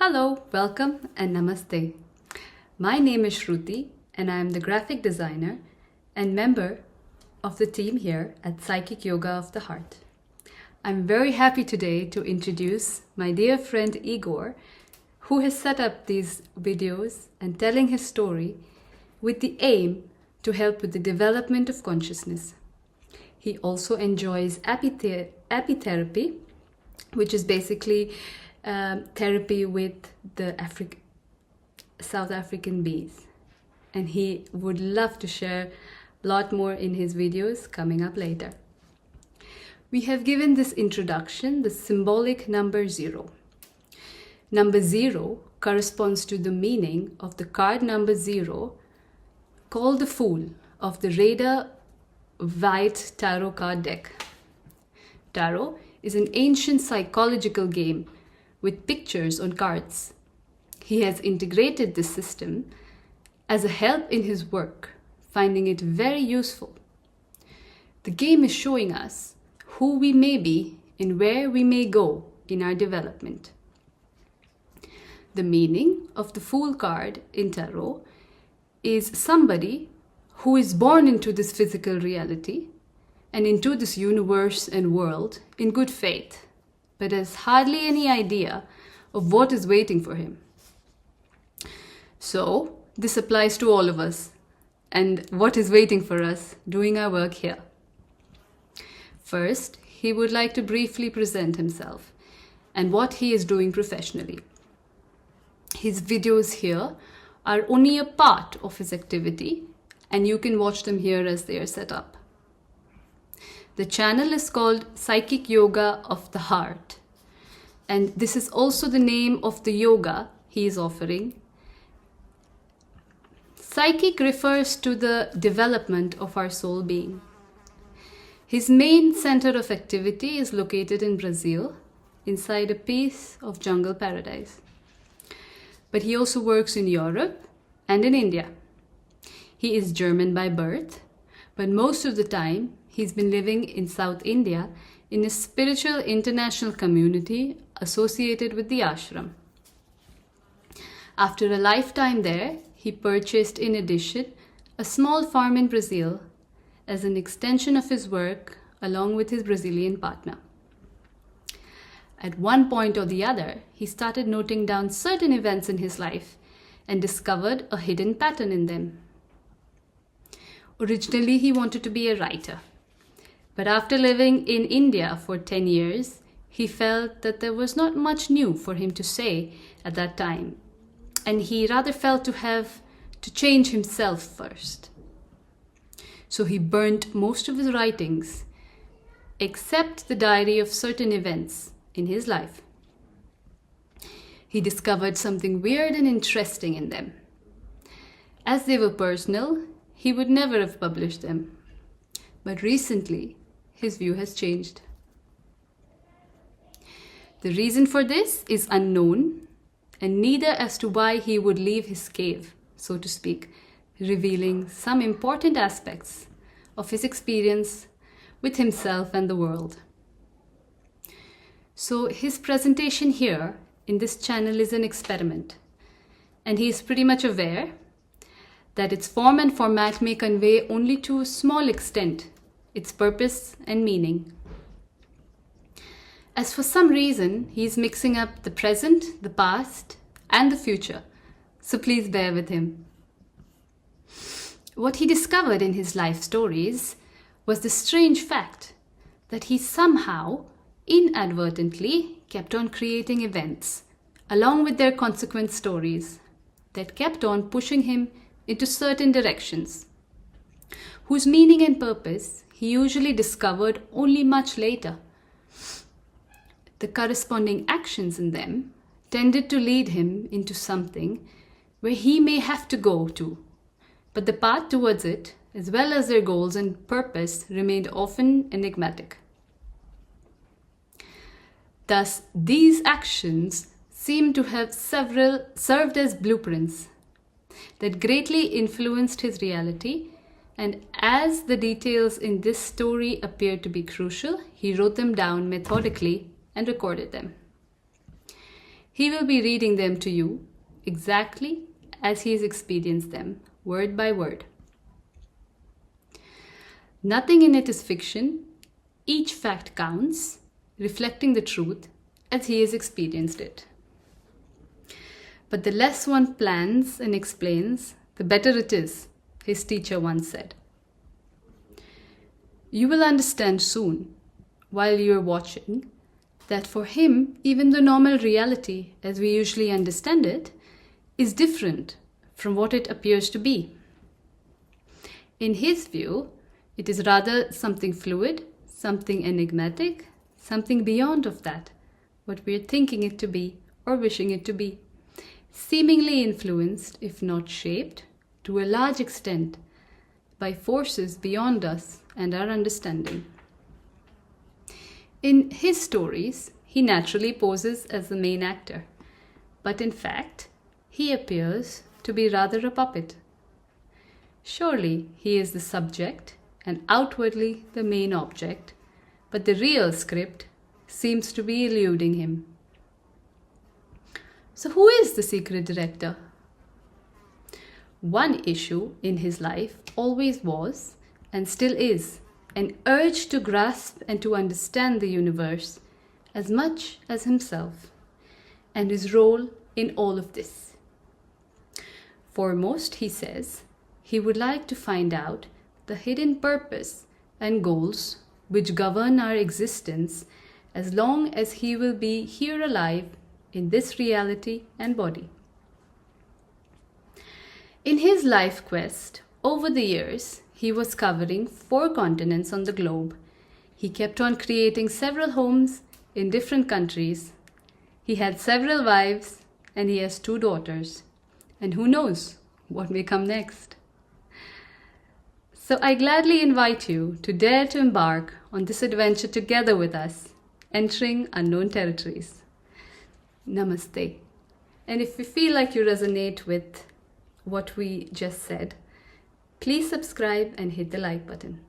Hello, welcome and namaste. My name is Shruti and I am the graphic designer and member of the team here at Psychic Yoga of the Heart. I'm very happy today to introduce my dear friend Igor, who has set up these videos and telling his story with the aim to help with the development of consciousness. He also enjoys apitherapy, which is basically therapy with the South African bees. And he would love to share a lot more in his videos coming up later. We have given this introduction the symbolic number 0. Number 0 corresponds to the meaning of the card number 0, called the Fool, of the Rider Waite Tarot card deck. Tarot is an ancient psychological game with pictures on cards. He has integrated this system as a help in his work, finding it very useful. The game is showing us who we may be and where we may go in our development. The meaning of the Fool card in Tarot is somebody who is born into this physical reality and into this universe and world in good faith, but has hardly any idea of what is waiting for him. So, this applies to all of us and what is waiting for us doing our work here. First, he would like to briefly present himself and what he is doing professionally. His videos here are only a part of his activity, and you can watch them here as they are set up. The channel is called Psychic Yoga of the Heart, and this is also the name of the yoga he is offering. Psychic refers to the development of our soul being. His main center of activity is located in Brazil, inside a piece of jungle paradise. But he also works in Europe and in India. He is German by birth, but most of the time he's been living in South India in a spiritual international community associated with the ashram. After a lifetime there, he purchased in addition a small farm in Brazil as an extension of his work along with his Brazilian partner. At one point or the other, he started noting down certain events in his life and discovered a hidden pattern in them. Originally, he wanted to be a writer, but after living in India for 10 years, he felt that there was not much new for him to say at that time, and he rather felt to have to change himself first. So he burnt most of his writings, except the diary of certain events in his life. He discovered something weird and interesting in them. As they were personal, he would never have published them. But recently, his view has changed. The reason for this is unknown, and neither as to why he would leave his cave, so to speak, revealing some important aspects of his experience with himself and the world. So his presentation here in this channel is an experiment, and he is pretty much aware that its form and format may convey only to a small extent its purpose and meaning. As for some reason, he is mixing up the present, the past, and the future, so please bear with him. What he discovered in his life stories was the strange fact that he somehow inadvertently kept on creating events along with their consequent stories that kept on pushing him into certain directions, whose meaning and purpose he usually discovered only much later. The corresponding actions in them tended to lead him into something where he may have to go to, but the path towards it, as well as their goals and purpose, remained often enigmatic. Thus, these actions seem to have served as blueprints that greatly influenced his reality, and as the details in this story appeared to be crucial, he wrote them down methodically and recorded them. He will be reading them to you exactly as he has experienced them, word by word. Nothing in it is fiction. Each fact counts, reflecting the truth as he has experienced it. But the less one plans and explains, the better it is, his teacher once said. You will understand soon, while you are watching, that for him, even the normal reality, as we usually understand it, is different from what it appears to be. In his view, it is rather something fluid, something enigmatic, something beyond of that, what we are thinking it to be or wishing it to be, seemingly influenced, if not shaped, to a large extent by forces beyond us and our understanding. In his stories, he naturally poses as the main actor, but in fact, he appears to be rather a puppet. Surely he is the subject and outwardly the main object, but the real script seems to be eluding him. So who is the secret director? One issue in his life always was, and still is, an urge to grasp and to understand the universe as much as himself, and his role in all of this. Foremost, he says, he would like to find out the hidden purpose and goals which govern our existence as long as he will be here alive in this reality and body. In his life quest, over the years, he was covering 4 continents on the globe. He kept on creating several homes in different countries. He had several wives and he has 2 daughters. And who knows what may come next. So I gladly invite you to dare to embark on this adventure together with us, entering unknown territories. Namaste. And if you feel like you resonate with what we just said, please subscribe and hit the like button.